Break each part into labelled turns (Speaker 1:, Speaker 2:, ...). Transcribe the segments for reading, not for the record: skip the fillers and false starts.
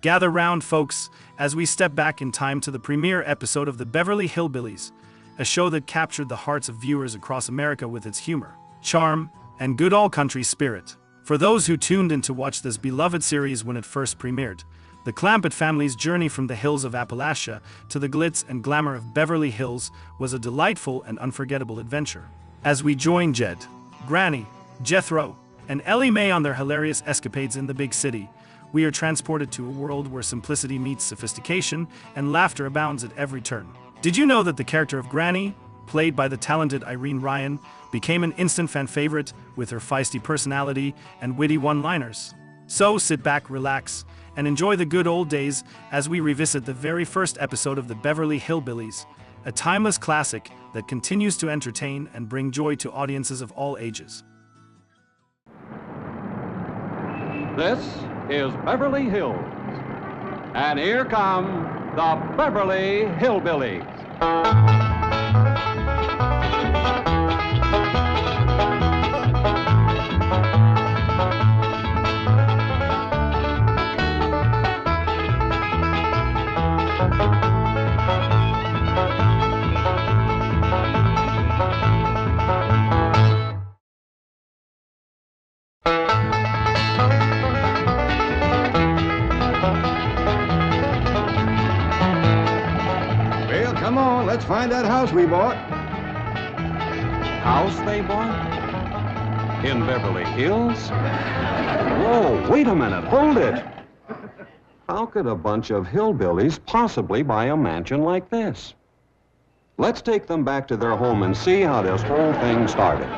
Speaker 1: Gather round, folks, as we step back in time to the premiere episode of the Beverly Hillbillies, a show that captured the hearts of viewers across America with its humor, charm, and good all-country spirit. For those who tuned in to watch this beloved series when it first premiered, the Clampett family's journey from the hills of Appalachia to the glitz and glamour of Beverly Hills was a delightful and unforgettable adventure. As we join Jed, Granny, Jethro, and Ellie Mae on their hilarious escapades in the big city, we are transported to a world where simplicity meets sophistication and laughter abounds at every turn. Did you know that the character of Granny, played by the talented Irene Ryan, became an instant fan favorite with her feisty personality and witty one-liners? So sit back, relax, and enjoy the good old days as we revisit the very first episode of the Beverly Hillbillies, a timeless classic that continues to entertain and bring joy to audiences of all ages.
Speaker 2: This is Beverly Hills, and here come the Beverly Hillbillies.
Speaker 3: Come on, let's find that house we bought.
Speaker 2: House they bought? In Beverly Hills? Whoa, wait a minute, hold it. How could a bunch of hillbillies possibly buy a mansion like this? Let's take them back to their home and see how this whole thing started.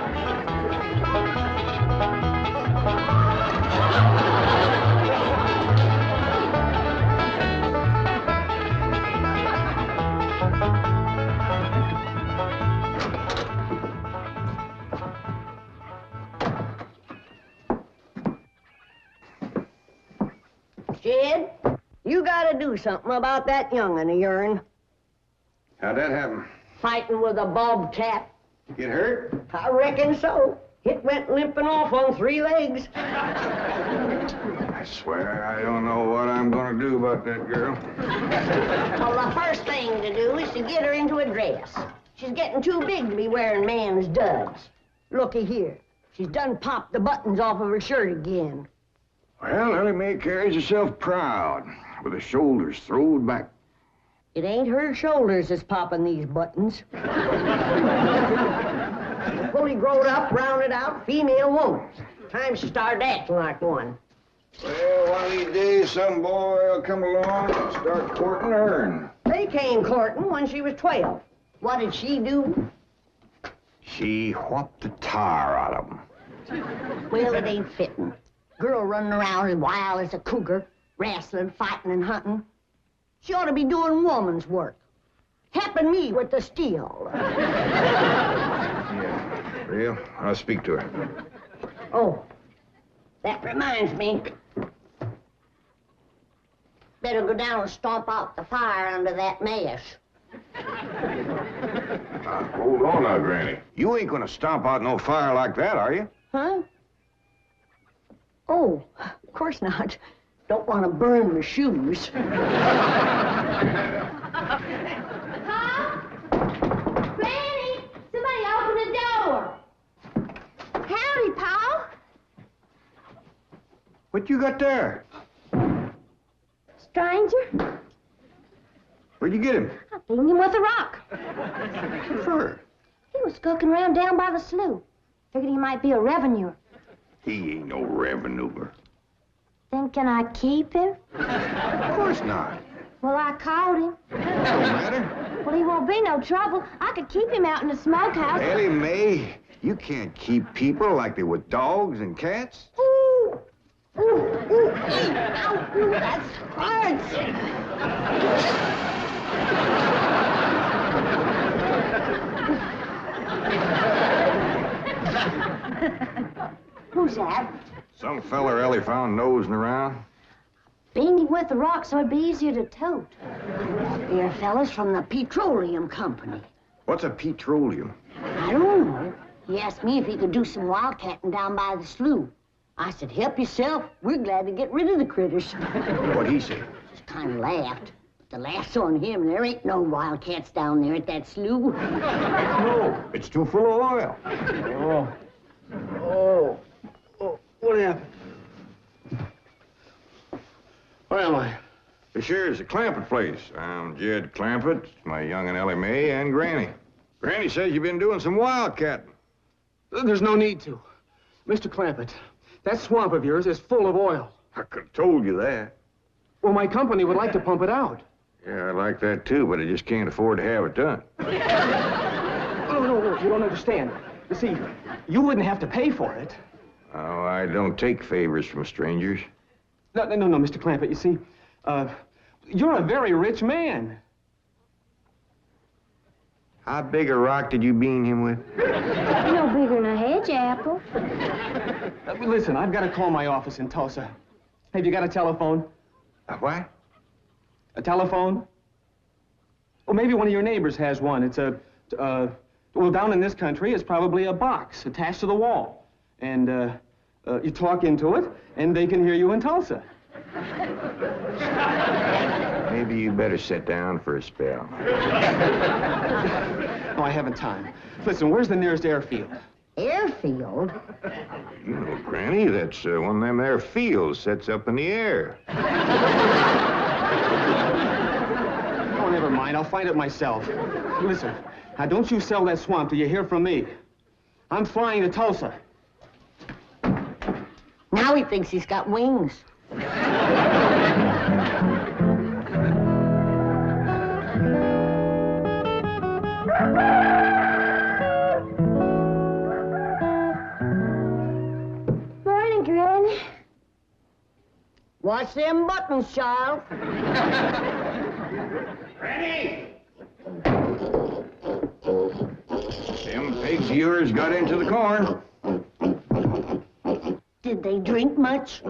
Speaker 4: Jed, you gotta do something about that young'un of yourn.
Speaker 3: How'd that happen?
Speaker 4: Fighting with a bobcat.
Speaker 3: Get hurt?
Speaker 4: I reckon so. It went limping off on 3 legs.
Speaker 3: I swear I don't know what I'm gonna do about that girl.
Speaker 4: Well, the first thing to do is to get her into a dress. She's getting too big to be wearing man's duds. Looky here. She's done popped the buttons off of her shirt again.
Speaker 3: Well, Ellie Mae carries herself proud, with her shoulders throwed back.
Speaker 4: It ain't her shoulders that's popping these buttons. Fully growed up, rounded out female woman. Time she started acting like one.
Speaker 3: Well, one of these days, some boy will come along and start courting her.
Speaker 4: They came courting when she was 12. What did she do?
Speaker 3: She whopped the tar out of them.
Speaker 4: Well, it ain't fitting. Girl running around as wild as a cougar, wrestling, fighting, and hunting. She ought to be doing woman's work. Helping me with the steel.
Speaker 3: Yeah, well, I'll speak to her.
Speaker 4: Oh, that reminds me. Better go down and stomp out the fire under that mess.
Speaker 3: Hold on now, Granny. You ain't gonna stomp out no fire like that, are you?
Speaker 4: Huh? Oh, of course not. Don't want to burn my shoes.
Speaker 5: Huh? Granny! Somebody open the door! Howdy, Paul.
Speaker 3: What you got there?
Speaker 5: Stranger?
Speaker 3: Where'd you get him?
Speaker 5: I beat him with a rock.
Speaker 3: For?
Speaker 5: He was skulking around down by the slough. Figured he might be a revenuer.
Speaker 3: He ain't no revenuer.
Speaker 5: Then can I keep him?
Speaker 3: Of course not.
Speaker 5: Well, I caught him.
Speaker 3: Don't matter.
Speaker 5: Well, he won't be no trouble. I could keep him out in the smokehouse.
Speaker 3: Ellie Mae, you can't keep people like they were dogs and cats.
Speaker 5: Ooh! Ooh! Ooh! Ow! Ooh, that hurts! Who's that?
Speaker 3: Some feller Ellie found nosing around.
Speaker 5: Beamed him with the rock so it'd be easier to tote.
Speaker 4: They're fellas from the petroleum company.
Speaker 3: What's a petroleum?
Speaker 4: I don't know. He asked me if he could do some wildcatting down by the slough. I said, help yourself. We're glad to get rid of the critters.
Speaker 3: What'd he say?
Speaker 4: Just kind of laughed. But the laugh's on him. There ain't no wildcats down there at that slough.
Speaker 3: No, it's too full of oil.
Speaker 6: Oh, what happened? Where am I?
Speaker 3: This here's the Clampett place. I'm Jed Clampett, my young and Ellie Mae, and Granny. Granny says you've been doing some wildcatting.
Speaker 6: There's no need to. Mr. Clampett, that swamp of yours is full of oil.
Speaker 3: I could have told you that.
Speaker 6: Well, my company would like to pump it out.
Speaker 3: Yeah, I like that too, but I just can't afford to have it done.
Speaker 6: No, you don't understand. You see, you wouldn't have to pay for it.
Speaker 3: Oh, I don't take favors from strangers.
Speaker 6: No, Mr. Clampett, you see, you're a very rich man.
Speaker 3: How big a rock did you bean him with?
Speaker 5: No bigger than a hedge apple.
Speaker 6: Listen, I've got to call my office in Tulsa. Have you got a telephone?
Speaker 3: A what?
Speaker 6: A telephone? Or maybe one of your neighbors has one. It's well, down in this country, it's probably a box attached to the wall. And, you talk into it, and they can hear you in Tulsa.
Speaker 3: Maybe you better sit down for a spell.
Speaker 6: No, I haven't time. Listen, where's the nearest airfield?
Speaker 4: Airfield?
Speaker 3: You know, Granny, that's one of them there fields sets up in the air.
Speaker 6: Oh, never mind. I'll find it myself. Listen, now don't you sell that swamp till you hear from me. I'm flying to Tulsa.
Speaker 4: Now he thinks he's got wings.
Speaker 5: Morning, Granny.
Speaker 4: Watch them buttons, child.
Speaker 3: Granny! Them pigs of yours got into the corn.
Speaker 4: Did they drink much?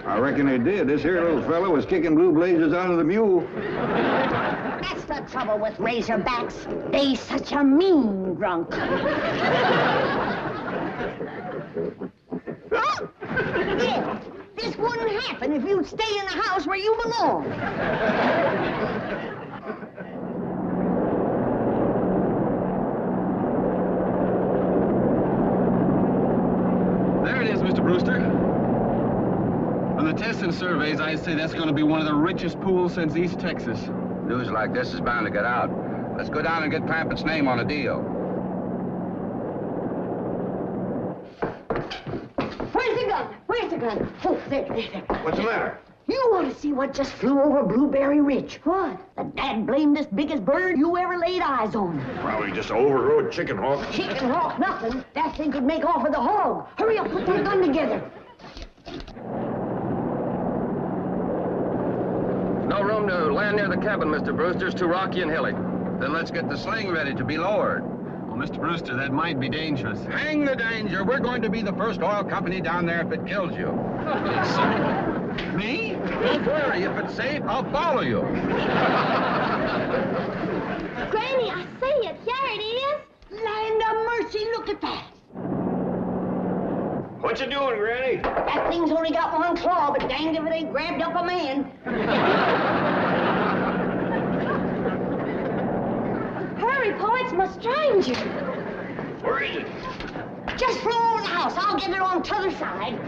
Speaker 3: I reckon they did. This here little fella was kicking blue blazes out of the mule.
Speaker 4: That's the trouble with razorbacks. They such a mean drunk. Yeah, this wouldn't happen if you'd stay in the house where you belong.
Speaker 7: There it is, Mr. Brewster. On the tests and surveys, I'd say that's going to be one of the richest pools since East Texas.
Speaker 8: News like this is bound to get out. Let's go down and get Clampett's name on a deal.
Speaker 4: Where's the gun? Where's the gun? Oh, there.
Speaker 3: What's the matter?
Speaker 4: You want to see what just flew over Blueberry Ridge? What? The dad-blamedest biggest bird you ever laid eyes on.
Speaker 3: Probably just an overgrown chicken hawk.
Speaker 4: Chicken hawk, nothing. That thing could make off with a hog. Hurry up, put that gun together.
Speaker 8: No room to land near the cabin, Mr. Brewster. It's too rocky and hilly. Then let's get the sling ready to be lowered.
Speaker 7: Well, Mr. Brewster, that might be dangerous.
Speaker 8: Hang the danger. We're going to be the first oil company down there if it kills you.
Speaker 7: Me?
Speaker 8: Don't worry. If it's safe, I'll follow you.
Speaker 5: Granny, I see it. Here it is.
Speaker 4: Land of mercy, look at that.
Speaker 3: What you doing, Granny?
Speaker 4: That thing's only got one claw, but danged if it ain't grabbed up a man.
Speaker 5: Hurry, Pa, it's my stranger.
Speaker 3: Where is it?
Speaker 4: Just flew over the house. I'll get it on t'other side.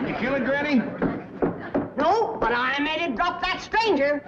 Speaker 3: You kill it, Granny?
Speaker 4: No, but I made it drop that stranger.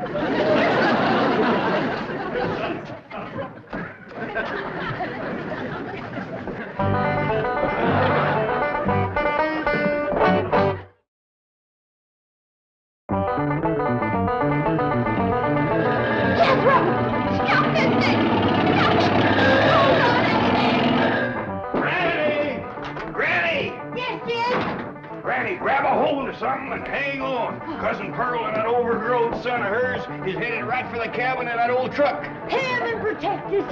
Speaker 3: Granny, grab a hold of something and hang on. Cousin Pearl and that overgrown son of hers is headed right for the cabin in that old truck.
Speaker 4: Heaven protect us.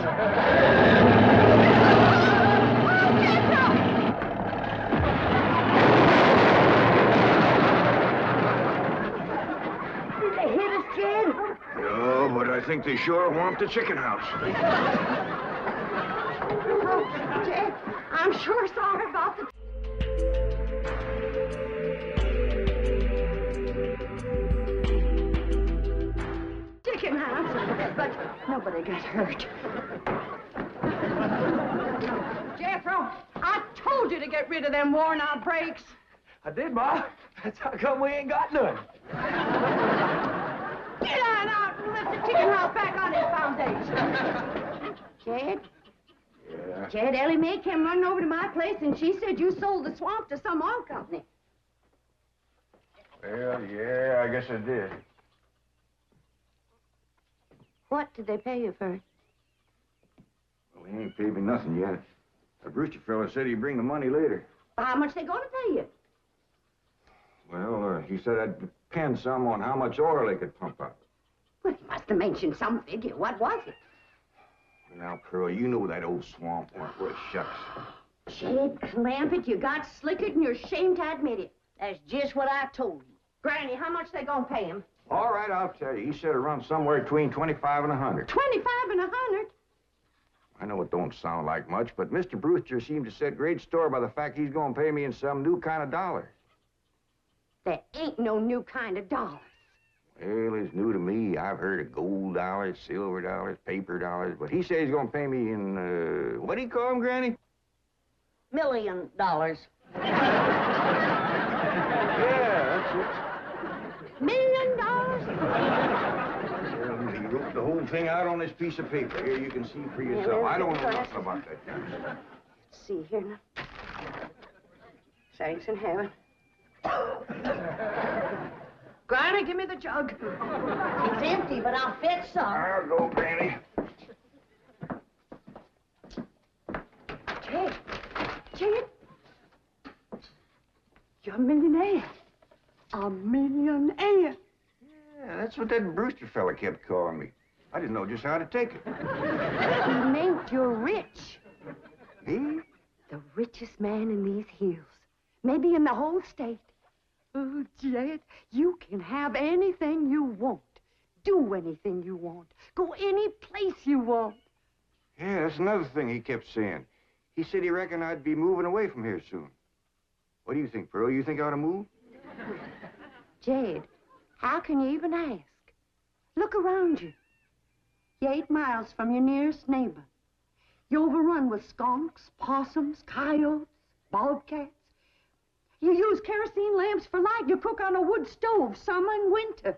Speaker 4: Did they hit us, Jed?
Speaker 3: think they sure want the chicken house.
Speaker 4: Oh, Jed, I'm sure sorry about the... chicken house, but nobody got hurt. Jeffro, I told you to get rid of them worn-out brakes.
Speaker 6: I did, Ma. That's how come we ain't got none.
Speaker 4: Get on out and lift the chicken house back on its foundation. Jed?
Speaker 3: Yeah?
Speaker 4: Jed, Ellie Mae came running over to my place, and she said you sold the swamp to some oil company.
Speaker 3: Well, yeah, I guess I did.
Speaker 4: What did they pay you for it?
Speaker 3: Well, he ain't paid me nothing yet. The Brewster fella said he'd bring the money later.
Speaker 4: How much they gonna pay you?
Speaker 3: Well, he said I'd depend some on how much oil they could pump out.
Speaker 4: Well, he must have mentioned some figure. What was it?
Speaker 3: Now, Pearl, you know that old swamp weren't worth shucks.
Speaker 4: Jed Clampett, you got slickered and you're ashamed to admit it. That's just what I told you. Granny, how much they gonna pay him?
Speaker 3: All right, I'll tell you. He said it runs somewhere between 25 and 100.
Speaker 4: 25 and 100?
Speaker 3: I know it don't sound like much, but Mr. Brewster seemed to set great store by the fact he's going to pay me in some new kind of dollar.
Speaker 4: There ain't no new kind of dollars.
Speaker 3: Well, it's new to me. I've heard of gold dollars, silver dollars, paper dollars, but he says he's going to pay me in, what do you call them, Granny?
Speaker 4: $1 million.
Speaker 3: Yeah, that's it.
Speaker 4: $1 million?
Speaker 3: He wrote the whole thing out on this piece of paper. Here, you can see for yourself. I don't know nothing about that kind of stuff.
Speaker 4: Let's see here now. Thanks in heaven. Granny, give me the jug. It's empty, but I'll fetch some.
Speaker 3: I'll go, Granny.
Speaker 4: Jed, you're a millionaire. A millionaire.
Speaker 3: Yeah, that's what that Brewster fella kept calling me. I didn't know just how to take it.
Speaker 4: He meant you're rich.
Speaker 3: Me?
Speaker 4: The richest man in these hills. Maybe in the whole state. Oh, Jed, you can have anything you want. Do anything you want. Go any place you want.
Speaker 3: Yeah, that's another thing he kept saying. He said he reckoned I'd be moving away from here soon. What do you think, Pearl? You think I ought to move?
Speaker 4: Jed, how can you even ask? Look around you. You're 8 miles from your nearest neighbor. You're overrun with skunks, possums, coyotes, bobcats. You use kerosene lamps for light. You cook on a wood stove, summer and winter.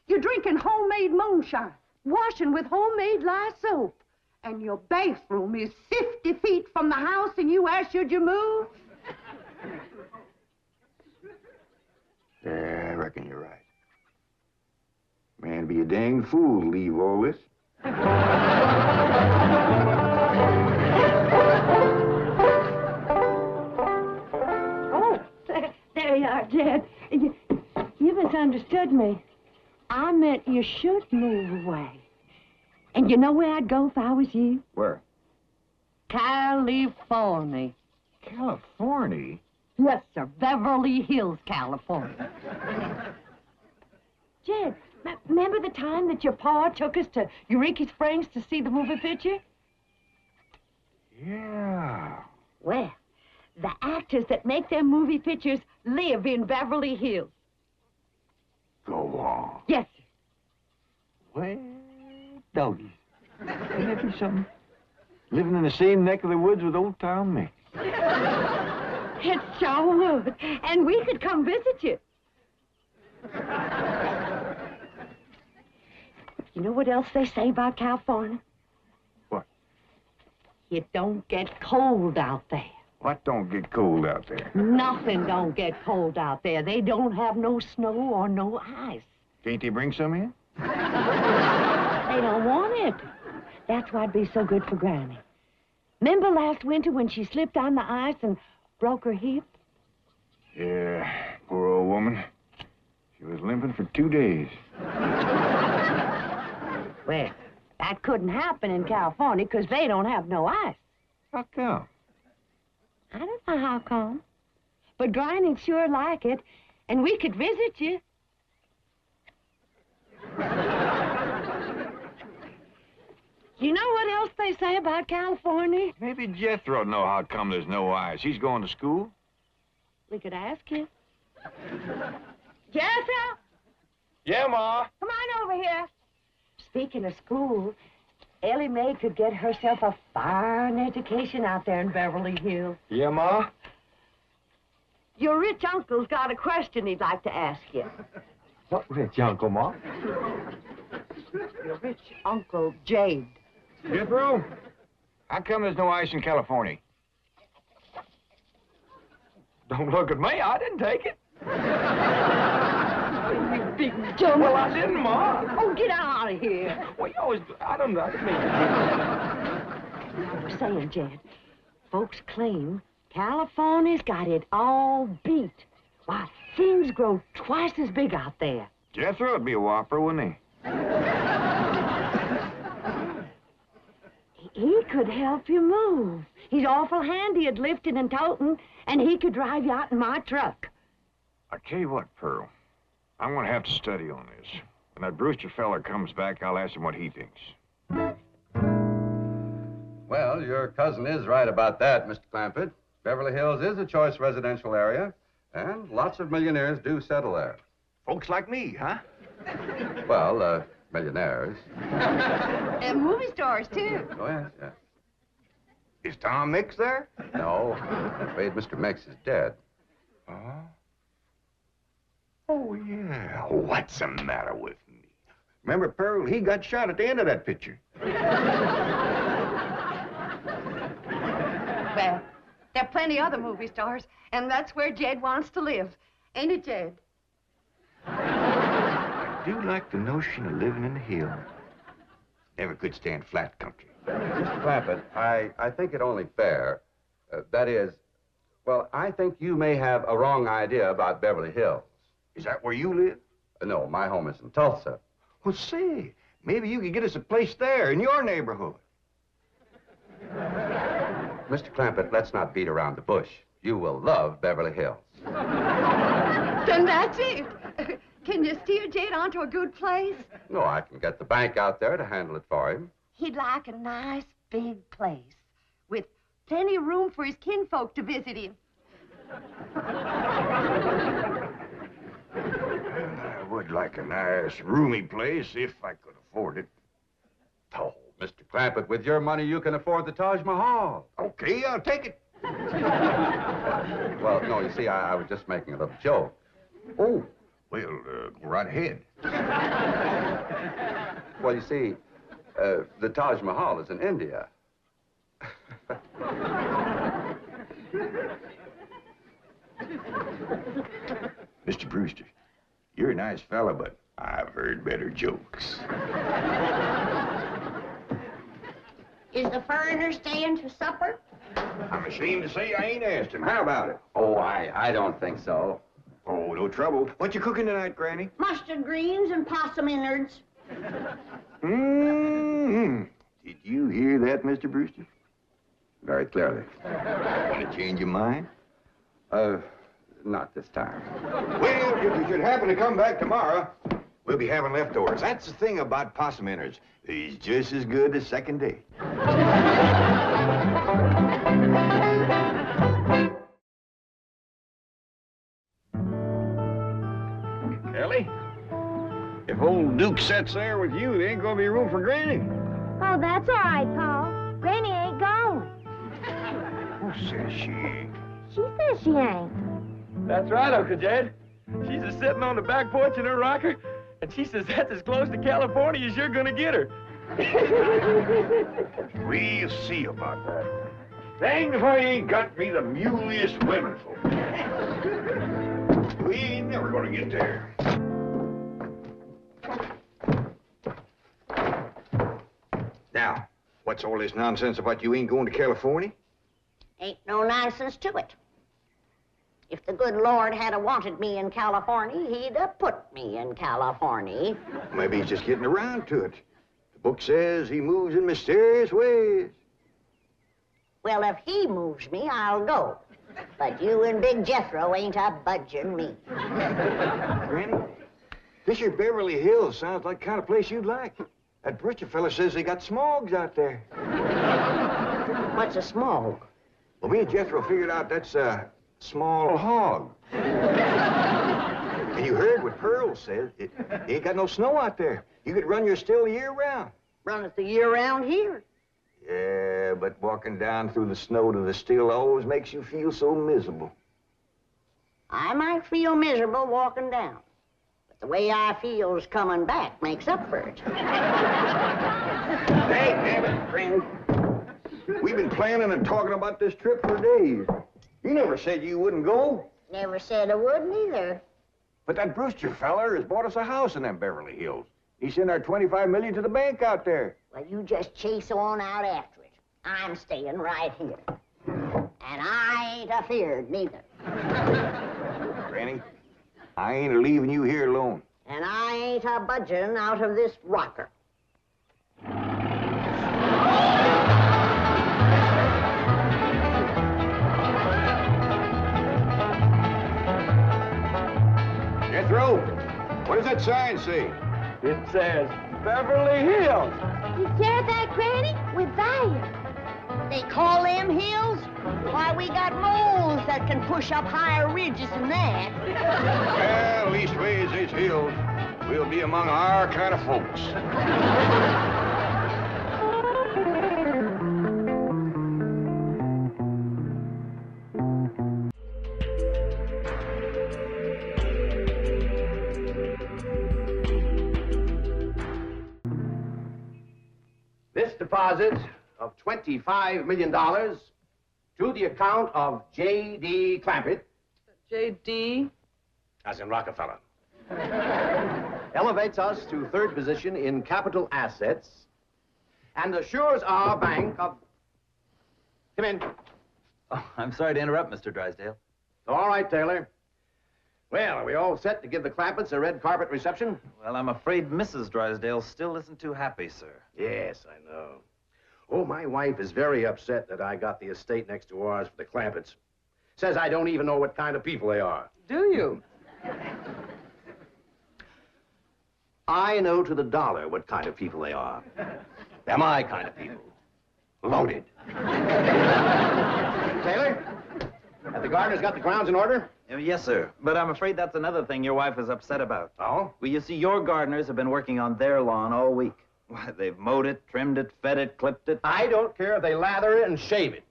Speaker 4: You're drinking homemade moonshine, washing with homemade lye soap. And your bathroom is 50 feet from the house, and you ask, should you move?
Speaker 3: Yeah, I reckon you're right. Man, be a dang fool to leave all this.
Speaker 4: Oh, there you are, Jed. You misunderstood me. I meant you should move away. And you know where I'd go if I was you?
Speaker 3: Where?
Speaker 4: California.
Speaker 3: California?
Speaker 4: Yes, sir. Beverly Hills, California. Jed, remember the time that your pa took us to Eureka Springs to see the movie picture?
Speaker 3: Yeah.
Speaker 4: Well, the actors that make them movie pictures live in Beverly Hills.
Speaker 3: Go on.
Speaker 4: Yes, sir.
Speaker 3: Well, doggies. Ain't that be something? Living in the same neck of the woods with old Tom me.
Speaker 4: It sure would. And we could come visit you. You know what else they say about California?
Speaker 3: What?
Speaker 4: It don't get cold out there.
Speaker 3: What don't get cold out there?
Speaker 4: Nothing don't get cold out there. They don't have no snow or no ice.
Speaker 3: Can't they bring some in?
Speaker 4: They don't want it. That's why'd be so good for Granny. Remember last winter when she slipped on the ice and broke her hip?
Speaker 3: Yeah, poor old woman. She was limping for 2 days.
Speaker 4: Well, that couldn't happen in California because they don't have no ice.
Speaker 3: How come?
Speaker 4: I don't know how come. But Granny'd sure like it, and we could visit you. You know what else they say about California?
Speaker 3: Maybe Jethro'd know how come there's no ice. He's going to school.
Speaker 4: We could ask him. Jethro!
Speaker 3: Yeah, Ma.
Speaker 4: Come on over here. Speaking of school, Ellie Mae could get herself a fine education out there in Beverly Hills.
Speaker 3: Yeah, Ma?
Speaker 4: Your rich uncle's got a question he'd like to ask you.
Speaker 3: What rich uncle, Ma?
Speaker 4: Your rich Uncle Jade.
Speaker 3: Jethro, how come there's no ice in California? Don't look at me. I didn't take it.
Speaker 4: You big dumb.
Speaker 3: Well, I didn't, Ma.
Speaker 4: Oh, get out of here.
Speaker 3: Well, you always... I didn't mean...
Speaker 4: I was saying, Jed, folks claim California's got it all beat. Why, things grow twice as big out there.
Speaker 3: Jethro would be a whopper, wouldn't he?
Speaker 4: He could help you move. He's awful handy at lifting and toting, and he could drive you out in my truck.
Speaker 3: I tell you what, Pearl. I'm going to have to study on this. When that Brewster fella comes back, I'll ask him what he thinks.
Speaker 9: Well, your cousin is right about that, Mr. Clampett. Beverly Hills is a choice residential area, and lots of millionaires do settle there.
Speaker 3: Folks like me, huh?
Speaker 9: Well, millionaires.
Speaker 4: And movie stars, too.
Speaker 9: Oh, yes, yes.
Speaker 3: Is Tom Mix there?
Speaker 9: No, I'm afraid Mr. Mix is dead.
Speaker 3: Oh? Oh, yeah. What's the matter with me? Remember, Pearl, he got shot at the end of that picture.
Speaker 4: Well, there are plenty other movie stars, and that's where Jed wants to live. Ain't it, Jed?
Speaker 3: I do like the notion of living in the hills. Never could stand flat country.
Speaker 9: Mr. Clampett, I think it only fair. That is, well, I think you may have a wrong idea about Beverly Hills.
Speaker 3: Is that where you live?
Speaker 9: No, my home is in Tulsa.
Speaker 3: Well, say, maybe you could get us a place there in your neighborhood.
Speaker 9: Mr. Clampett, let's not beat around the bush. You will love Beverly Hills.
Speaker 4: Then that's it. Can you steer Jed onto a good place?
Speaker 9: No, I can get the bank out there to handle it for him.
Speaker 4: He'd like a nice big place with plenty of room for his kinfolk to visit him.
Speaker 3: I would like a nice, roomy place if I could afford it.
Speaker 9: Oh, Mr. Clampett, with your money, you can afford the Taj Mahal.
Speaker 3: Okay, I'll take it.
Speaker 9: Well, no, you see, I was just making a little joke.
Speaker 3: Oh, well, go right ahead.
Speaker 9: Well, you see, the Taj Mahal is in India.
Speaker 3: Mr. Brewster, you're a nice fella, but I've heard better jokes.
Speaker 5: Is the foreigner staying to supper?
Speaker 3: I'm ashamed to say I ain't asked him. How about it?
Speaker 9: Oh, I don't think so.
Speaker 3: Oh, no trouble. What you cooking tonight, Granny?
Speaker 5: Mustard greens and possum innards.
Speaker 3: Mm-hmm. Did you hear that, Mr. Brewster?
Speaker 9: Very clearly.
Speaker 3: Want to change your mind?
Speaker 9: Not this time.
Speaker 3: Well, if you should happen to come back tomorrow, we'll be having leftovers. That's the thing about possum innards. He's just as good the second day. Ellie, if old Duke sits there with you, there ain't gonna be room for Granny.
Speaker 10: Oh, that's all right, Paul. Granny ain't going.
Speaker 3: Who says she ain't?
Speaker 10: She says she ain't.
Speaker 6: That's right, Uncle Jed. She's just sitting on the back porch in her rocker, and she says that's as close to California as you're gonna get her.
Speaker 3: We'll see about that. Dang if I ain't got me the muliest women folk. We ain't never gonna get there. Now, what's all this nonsense about you ain't going to California?
Speaker 5: Ain't no nonsense to it. If the good Lord had wanted me in California, he'd have put me in California.
Speaker 3: Maybe he's just getting around to it. The book says he moves in mysterious ways.
Speaker 5: Well, if he moves me, I'll go. But you and Big Jethro ain't a budging me.
Speaker 3: Granny, this here Beverly Hills sounds like the kind of place you'd like. That Brewster fella says they got smogs out there.
Speaker 5: What's a smog?
Speaker 3: Well, me and Jethro figured out that's a small hog. And you heard what Pearl said. It ain't got no snow out there. You could run your still year-round.
Speaker 5: Run it the year round here.
Speaker 3: Yeah, but walking down through the snow to the still always makes you feel so miserable.
Speaker 5: I might feel miserable walking down, but the way I feels coming back makes up for it.
Speaker 3: Damn it, friend. We've been planning and talking about this trip for days. You never said you wouldn't go.
Speaker 5: Never said I wouldn't either.
Speaker 3: But that Brewster feller has bought us a house in them Beverly Hills. He sent our $25 million to the bank out there.
Speaker 5: Well, you just chase on out after it. I'm staying right here. And I ain't afeard neither.
Speaker 3: Granny, I ain't leaving you here alone.
Speaker 5: And I ain't a budging out of this rocker.
Speaker 3: Jethro, what does that sign say?
Speaker 6: It says Beverly Hills.
Speaker 10: You hear that, Granny? We're there.
Speaker 5: They call them hills? Why, we got moles that can push up higher ridges than that.
Speaker 3: Well, leastways, these hills, we'll be among our kind of folks.
Speaker 11: This deposit of $25 million to the account of J.D. Clampett.
Speaker 12: J.D.?
Speaker 11: As in Rockefeller. Elevates us to third position in capital assets and assures our bank of... Come in.
Speaker 13: Oh, I'm sorry to interrupt, Mr. Drysdale.
Speaker 11: All right, Taylor. Well, are we all set to give the Clampetts a red carpet reception?
Speaker 13: Well, I'm afraid Mrs. Drysdale still isn't too happy, sir.
Speaker 11: Yes, I know. Oh, my wife is very upset that I got the estate next to ours for the Clampetts. Says I don't even know what kind of people they are.
Speaker 12: Do you?
Speaker 11: I know to the dollar what kind of people they are. They're my kind of people. Loaded. Taylor, have the gardeners got the grounds in order?
Speaker 13: Yes, sir. But I'm afraid that's another thing your wife is upset about.
Speaker 11: Oh?
Speaker 13: Well, you see, your gardeners have been working on their lawn all week. Why, they've mowed it, trimmed it, fed it, clipped it.
Speaker 11: I don't care if they lather it and shave it.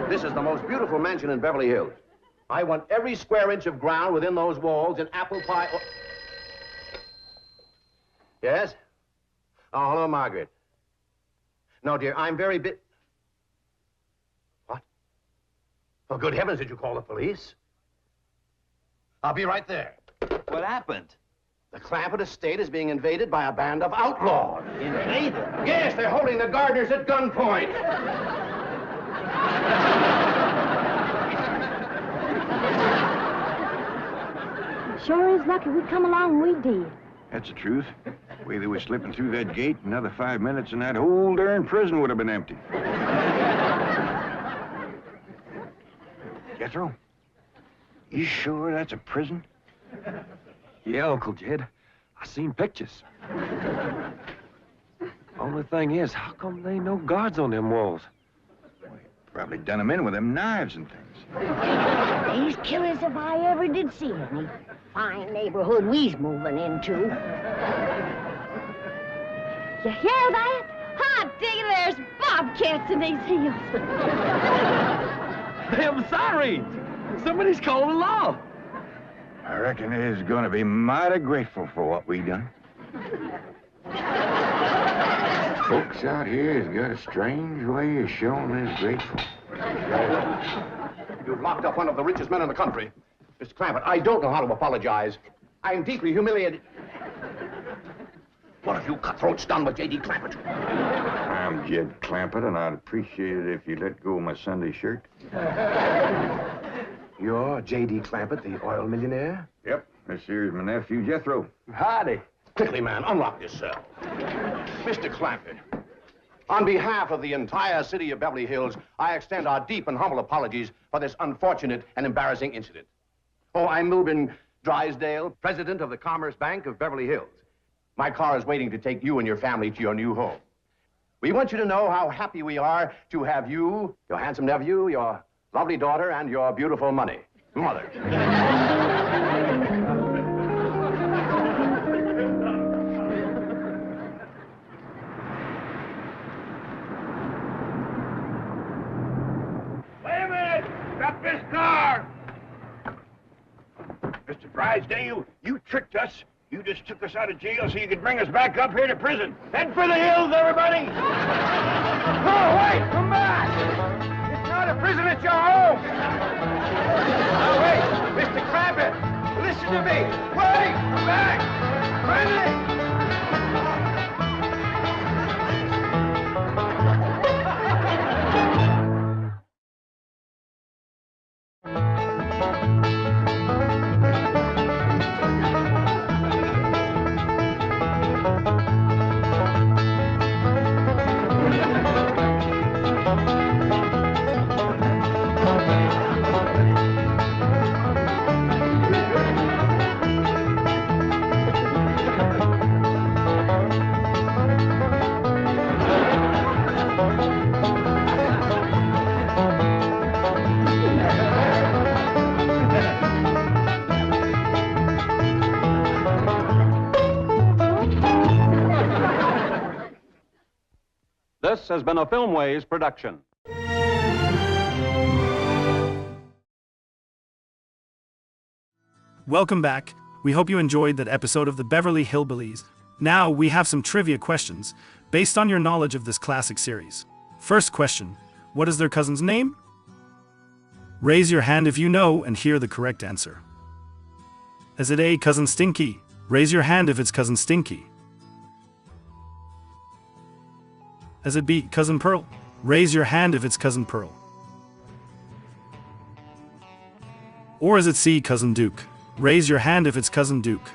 Speaker 11: This is the most beautiful mansion in Beverly Hills. I want every square inch of ground within those walls in apple pie... Oh. Yes? Oh, hello, Margaret. No, dear, I'm very What? Oh, good heavens, did you call the police? I'll be right there.
Speaker 13: What happened?
Speaker 11: The Clampett estate is being invaded by a band of outlaws.
Speaker 13: Invaded?
Speaker 11: Yes, they're holding the gardeners at gunpoint.
Speaker 10: Sure is lucky we come along we did.
Speaker 3: That's the truth. The way they were slipping through that gate, another 5 minutes and that whole darn prison would have been empty. Jethro, you sure that's a prison?
Speaker 7: Yeah, Uncle Jed. I seen pictures. Only thing is, how come there ain't no guards on them walls?
Speaker 3: Probably done them in with them knives and things.
Speaker 5: These killers if I ever did see any. Fine neighborhood we's moving into.
Speaker 10: You hear that? Hot diggity, there's bobcats in these hills.
Speaker 7: I'm sorry. Somebody's calling the law.
Speaker 3: I reckon they's gonna be mighty grateful for what we done. Folks out here has got a strange way of showing they're grateful.
Speaker 11: You've locked up one of the richest men in the country. Mr. Clampett, I don't know how to apologize. I'm deeply humiliated. What have you cutthroats done with J.D. Clampett?
Speaker 3: I'm Jed Clampett, and I'd appreciate it if you let go of my Sunday shirt.
Speaker 11: You're J.D. Clampett, the oil millionaire?
Speaker 3: Yep. This here's my nephew, Jethro.
Speaker 11: Howdy. Quickly, man, unlock this cell. Mr. Clampett, on behalf of the entire city of Beverly Hills, I extend our deep and humble apologies for this unfortunate and embarrassing incident. Oh, I'm Milburn Drysdale, president of the Commerce Bank of Beverly Hills. My car is waiting to take you and your family to your new home. We want you to know how happy we are to have you, your handsome nephew, your lovely daughter, and your beautiful mother.
Speaker 3: Wait a minute! Stop this car! Mr. Drysdale, you tricked us. You just took us out of jail so you could bring us back up here to prison. Head for the hills, everybody! Oh, wait! Come back! It's not a prison, it's your home!
Speaker 11: Now, wait! Mr. Clampett! Listen to me! Wait! Come back! Friendly!
Speaker 2: This has been a Filmways production.
Speaker 1: Welcome back. We hope you enjoyed that episode of the Beverly Hillbillies. Now we have some trivia questions based on your knowledge of this classic series. First question, what is their cousin's name? Raise your hand if you know and hear the correct answer. Is it A, Cousin Stinky? Raise your hand if it's Cousin Stinky. Is it B, Cousin Pearl? Raise your hand if it's Cousin Pearl. Or is it C, Cousin Duke? Raise your hand if it's Cousin Duke.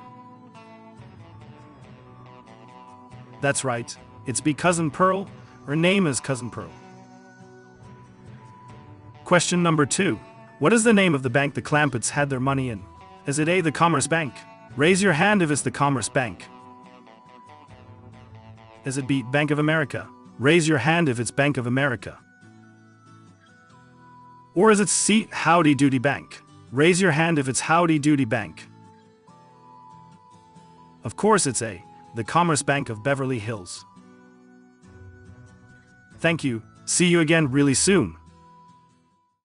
Speaker 1: That's right, it's B, Cousin Pearl. Her name is Cousin Pearl. Question number 2. What is the name of the bank the Clampetts had their money in? Is it A, the Commerce Bank? Raise your hand if it's the Commerce Bank. Is it B, Bank of America? Raise your hand if it's Bank of America. Or is it C, Howdy Doody Bank? Raise your hand if it's Howdy Doody Bank. Of course it's A, the Commerce Bank of Beverly Hills. Thank you. See you again really soon.